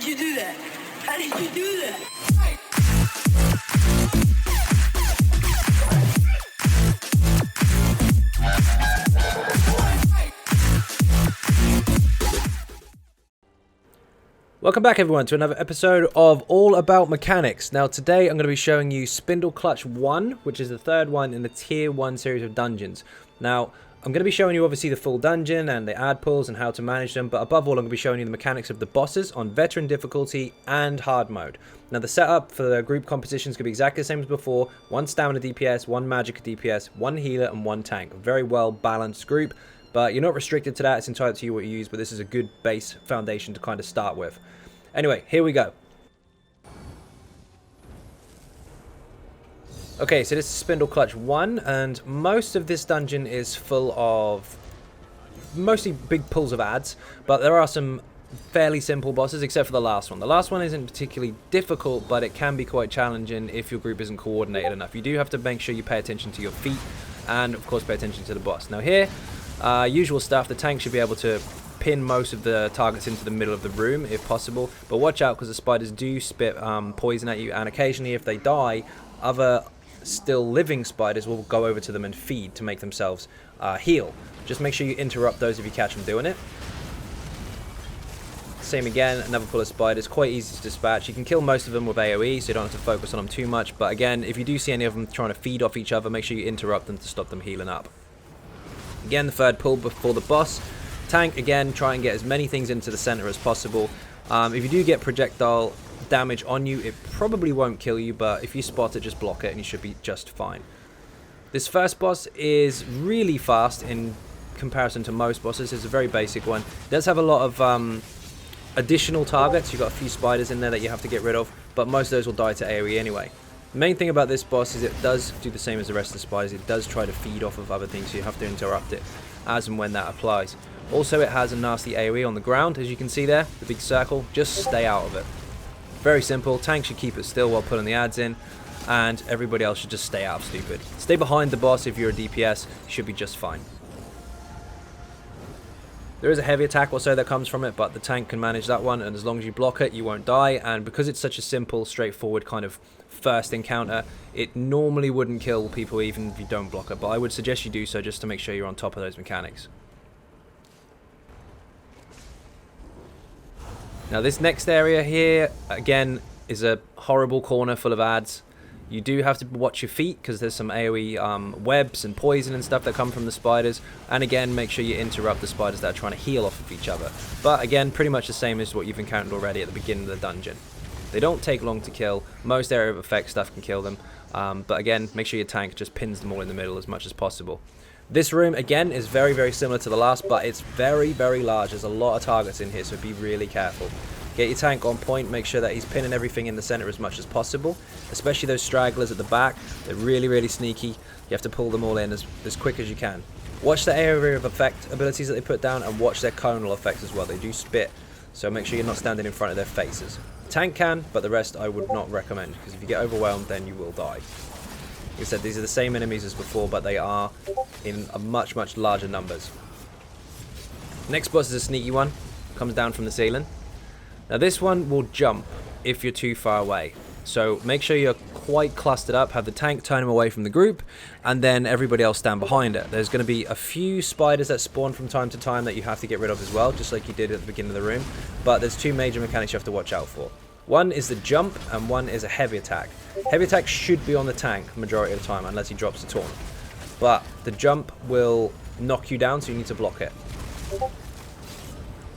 you do that? How did you do that? Welcome back everyone to another episode of All About Mechanics. Now today I'm going to be showing you Spindleclutch I, which is the third one in the Tier 1 series of dungeons. Now I'm going to be showing you obviously the full dungeon and the ad pulls and how to manage them, but above all I'm going to be showing you the mechanics of the bosses on veteran difficulty and hard mode. Now the setup for the group composition is going to be exactly the same as before: one stamina DPS, one magicka DPS, one healer and one tank. A very well balanced group, but you're not restricted to that. It's entirely to you what you use, but this is a good base foundation to kind of start with. Anyway, here we go. Okay, so this is Spindleclutch I, and most of this dungeon is full of mostly big pulls of ads, but there are some fairly simple bosses, except for the last one. The last one isn't particularly difficult, but it can be quite challenging if your group isn't coordinated enough. You do have to make sure you pay attention to your feet, and of course pay attention to the boss. Now here, usual stuff, the tank should be able to pin most of the targets into the middle of the room if possible, but watch out because the spiders do spit poison at you, and occasionally if they die, other still living spiders will go over to them and feed to make themselves heal. Just make sure you interrupt those if you catch them doing it. Same again, another pull of spiders, quite easy to dispatch. You can kill most of them with AoE, so you don't have to focus on them too much, but again, if you do see any of them trying to feed off each other, make sure you interrupt them to stop them healing up. Again, the third pull before the boss. Tank, again, try and get as many things into the center as possible. If you do get projectile damage on you, it probably won't kill you, but if you spot it, just block it and you should be just fine. This first boss is really fast in comparison to most bosses. It's a very basic one. It does have a lot of additional targets. You've got a few spiders in there that you have to get rid of, but most of those will die to AoE anyway. The main thing about this boss is it does do the same as the rest of the spiders. It does try to feed off of other things, so you have to interrupt it as and when that applies. Also, it has a nasty AoE on the ground, as you can see there, the big circle. Just stay out of it. Very simple. Tank should keep it still while pulling the ads in, and everybody else should just stay out of stupid. Stay behind the boss if you're a DPS, you should be just fine. There is a heavy attack or so that comes from it, but the tank can manage that one, and as long as you block it, you won't die. And because it's such a simple, straightforward kind of first encounter, it normally wouldn't kill people even if you don't block it, but I would suggest you do so just to make sure you're on top of those mechanics. Now this next area here, again, is a horrible corner full of ads. You do have to watch your feet because there's some AoE webs and poison and stuff that come from the spiders. And again, make sure you interrupt the spiders that are trying to heal off of each other. But again, pretty much the same as what you've encountered already at the beginning of the dungeon. They don't take long to kill. Most area of effect stuff can kill them. But again, make sure your tank just pins them all in the middle as much as possible. This room, again, is very, very similar to the last, but it's very, very large. There's a lot of targets in here, so be really careful. Get your tank on point, make sure that he's pinning everything in the center as much as possible, especially those stragglers at the back. They're really, really sneaky. You have to pull them all in as quick as you can. Watch the area of effect abilities that they put down, and watch their conal effects as well. They do spit, so make sure you're not standing in front of their faces. Tank can, but the rest I would not recommend, because if you get overwhelmed, then you will die. Like I said, these are the same enemies as before, but they are in a much, much larger numbers. Next boss is a sneaky one. Comes down from the ceiling. Now this one will jump if you're too far away. So make sure you're quite clustered up, have the tank turn him away from the group, and then everybody else stand behind it. There's going to be a few spiders that spawn from time to time that you have to get rid of as well, just like you did at the beginning of the room. But there's two major mechanics you have to watch out for. One is the jump, and one is a heavy attack. Heavy attack should be on the tank the majority of the time, unless he drops the taunt. But the jump will knock you down, so you need to block it.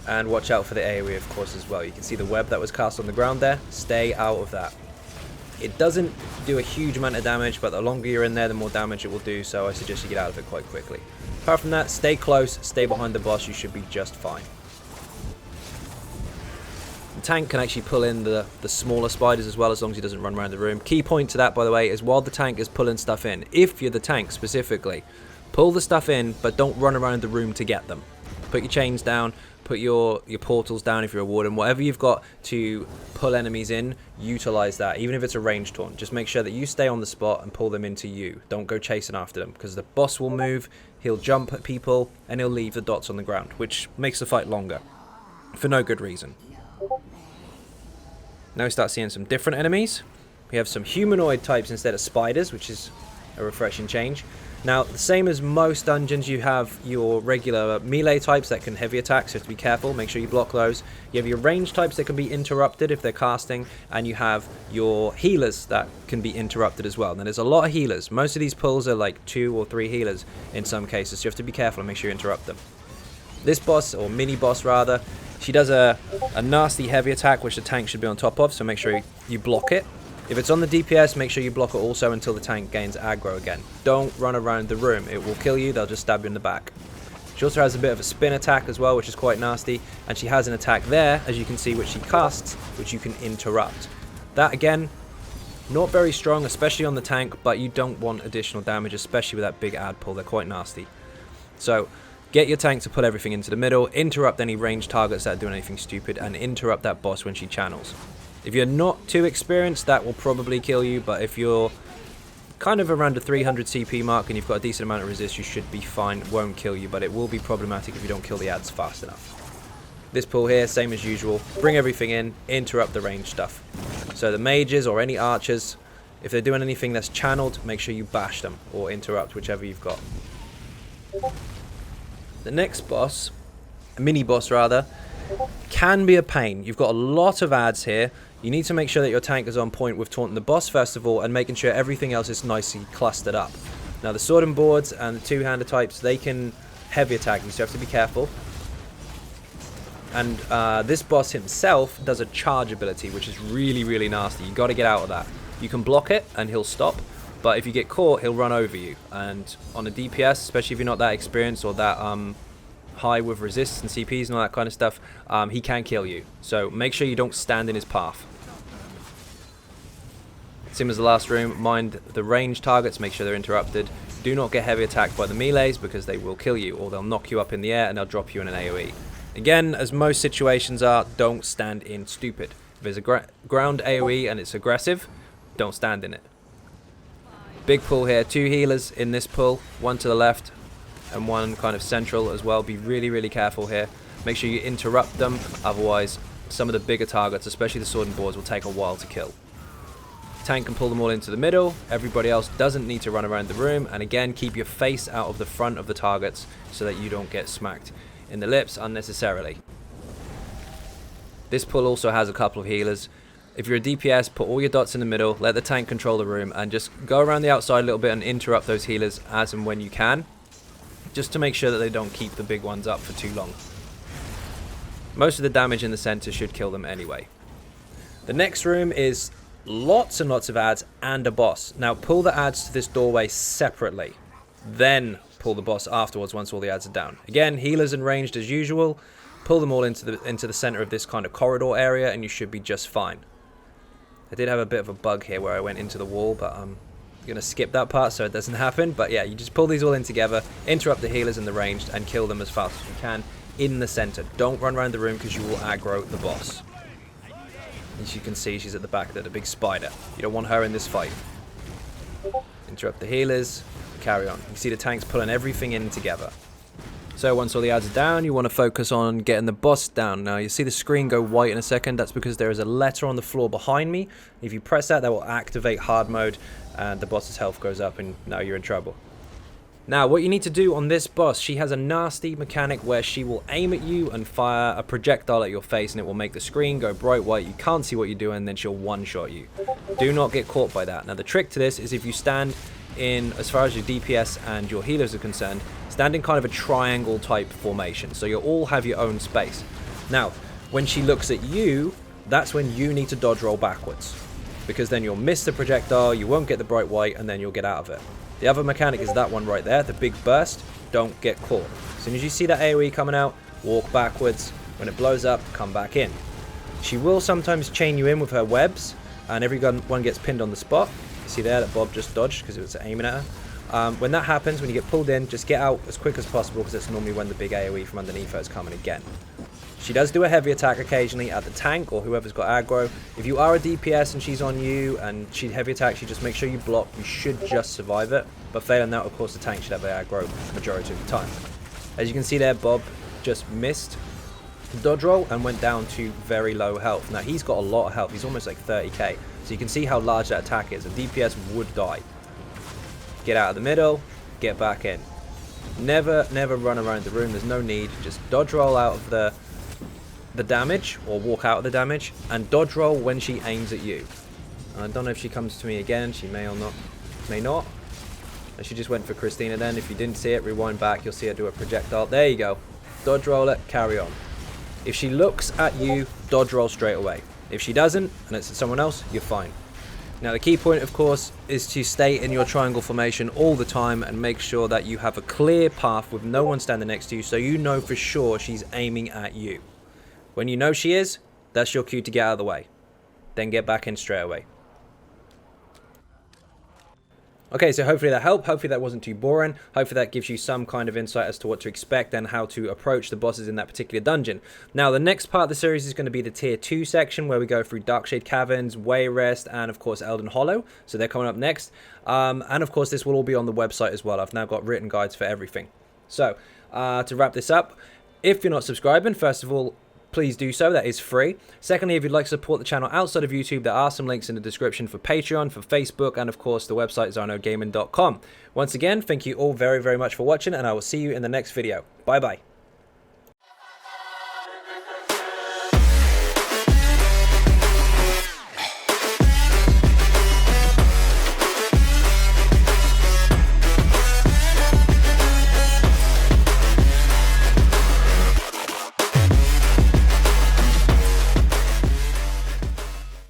And watch out for the AoE, of course, as well. You can see the web that was cast on the ground there. Stay out of that. It doesn't do a huge amount of damage, but the longer you're in there, the more damage it will do, so I suggest you get out of it quite quickly. Apart from that, stay close, stay behind the boss, you should be just fine. The tank can actually pull in the smaller spiders as well, as long as he doesn't run around the room. Key point to that, by the way, is while the tank is pulling stuff in, if you're the tank specifically, pull the stuff in, but don't run around the room to get them. Put your chains down, put your portals down if you're a warden. Whatever you've got to pull enemies in, utilize that, even if it's a ranged taunt. Just make sure that you stay on the spot and pull them into you. Don't go chasing after them, because the boss will move, he'll jump at people, and he'll leave the dots on the ground, which makes the fight longer, for no good reason. Now we start seeing some different enemies. We have some humanoid types instead of spiders, which is a refreshing change. Now, the same as most dungeons, you have your regular melee types that can heavy attack, so you have to be careful, make sure you block those. You have your range types that can be interrupted if they're casting, and you have your healers that can be interrupted as well. Now, there's a lot of healers. Most of these pulls are like 2 or 3 healers in some cases, so you have to be careful and make sure you interrupt them. This boss, or mini-boss rather, she does a nasty heavy attack, which the tank should be on top of, so make sure you block it. If it's on the DPS, make sure you block it also until the tank gains aggro again. Don't run around the room. It will kill you. They'll just stab you in the back. She also has a bit of a spin attack as well, which is quite nasty. And she has an attack there, as you can see, which she casts, which you can interrupt. That, again, not very strong, especially on the tank, but you don't want additional damage, especially with that big ad pull. They're quite nasty. So, get your tank to put everything into the middle, interrupt any ranged targets that are doing anything stupid, and interrupt that boss when she channels. If you're not too experienced, that will probably kill you, but if you're kind of around the 300 CP mark and you've got a decent amount of resist, you should be fine. It won't kill you, but it will be problematic if you don't kill the ads fast enough. This pull here, same as usual. Bring everything in, interrupt the range stuff. So the mages or any archers, if they're doing anything that's channeled, make sure you bash them or interrupt, whichever you've got. The next boss, a mini boss rather, can be a pain. You've got a lot of ads here. You need to make sure that your tank is on point with taunting the boss first of all, and making sure everything else is nicely clustered up. Now the sword and boards and the two-hander types, they can heavy attack you, so you have to be careful. And this boss himself does a charge ability, which is really, really nasty. You got to get out of that. You can block it and he'll stop, but if you get caught, he'll run over you. And on a DPS, especially if you're not that experienced or that high with resists and CPs and all that kind of stuff, he can kill you. So make sure you don't stand in his path. Same as the last room, mind the range targets, make sure they're interrupted. Do not get heavy attacked by the melees because they will kill you, or they'll knock you up in the air and they'll drop you in an AoE. Again, as most situations are, don't stand in stupid. If there's a ground AoE and it's aggressive, don't stand in it. Big pull here, 2 healers in this pull, 1 to the left and 1 kind of central as well. Be really, really careful here. Make sure you interrupt them, otherwise some of the bigger targets, especially the sword and boards, will take a while to kill. Tank can pull them all into the middle. Everybody else doesn't need to run around the room, and again, keep your face out of the front of the targets so that you don't get smacked in the lips unnecessarily. This pull also has a couple of healers. If you're a DPS, put all your dots in the middle, let the tank control the room, and just go around the outside a little bit and interrupt those healers as and when you can, just to make sure that they don't keep the big ones up for too long. Most of the damage in the center should kill them anyway. The next room is lots and lots of ads and a boss. Now pull the ads to this doorway separately, then pull the boss afterwards once all the ads are down. Again, healers and ranged as usual. Pull them all into the center of this kind of corridor area and you should be just fine. I did have a bit of a bug here where I went into the wall, but I'm going to skip that part so it doesn't happen. But yeah, you just pull these all in together, interrupt the healers and the ranged, and kill them as fast as you can in the center. Don't run around the room because you will aggro the boss. As you can see, she's at the back there, the big spider. You don't want her in this fight. Interrupt the healers, carry on. You can see the tanks pulling everything in together. So once all the ads are down, you want to focus on getting the boss down. Now you see the screen go white in a second. That's because there is a letter on the floor behind me. If you press that, that will activate hard mode and the boss's health goes up and now you're in trouble. Now what you need to do on this boss, she has a nasty mechanic where she will aim at you and fire a projectile at your face and it will make the screen go bright white. You can't see what you're doing and then she'll one-shot you. Do not get caught by that. Now the trick to this is if you stand in, as far as your DPS and your healers are concerned, stand in kind of a triangle type formation. So you'll all have your own space. Now when she looks at you, that's when you need to dodge roll backwards. Because then you'll miss the projectile, you won't get the bright white, and then you'll get out of it. The other mechanic is that one right there, the big burst. Don't get caught. As soon as you see that AoE coming out, walk backwards. When it blows up, come back in. She will sometimes chain you in with her webs, and every one gets pinned on the spot. You see there that Bob just dodged because it was aiming at her. When that happens, when you get pulled in, just get out as quick as possible because it's normally when the big AoE from underneath her is coming again. She does do a heavy attack occasionally at the tank or whoever's got aggro. If you are a DPS and she's on you and she heavy attacks, you just make sure you block. You should just survive it. But failing that, of course, the tank should have the aggro majority of the time. As you can see there, Bob just missed. dodge roll and went down to very low health. Now he's got a lot of health. He's almost like 30k. So you can see how large that attack is. A DPS would die. Get out of the middle. Get back in. Never run around the room. There's no need. Just dodge roll out of the damage, or walk out of the damage, and dodge roll when she aims at you. I don't know if she comes to me again. She may or not. May not. And she just went for Christina then. If you didn't see it, rewind back. You'll see her do a projectile. There you go. Dodge roll it. Carry on. If she looks at you, dodge roll straight away. If she doesn't, and it's at someone else, you're fine. Now the key point, of course, is to stay in your triangle formation all the time and make sure that you have a clear path with no one standing next to you, so you know for sure she's aiming at you. When you know she is, that's your cue to get out of the way. Then get back in straight away. Okay, so hopefully that helped. Hopefully that wasn't too boring. Hopefully that gives you some kind of insight as to what to expect and how to approach the bosses in that particular dungeon. Now, the next part of the series is going to be the Tier 2 section, where we go through Darkshade Caverns, Wayrest, and of course Elden Hollow. So they're coming up next. And of course this will all be on the website as well. I've now got written guides for everything. So, to wrap this up, if you're not subscribing, first of all, please do so. That is free. Secondly, if you'd like to support the channel outside of YouTube, there are some links in the description for Patreon, for Facebook, and of course the website xynodegaming.com. Once again, thank you all very much for watching, and I will see you in the next video. Bye bye.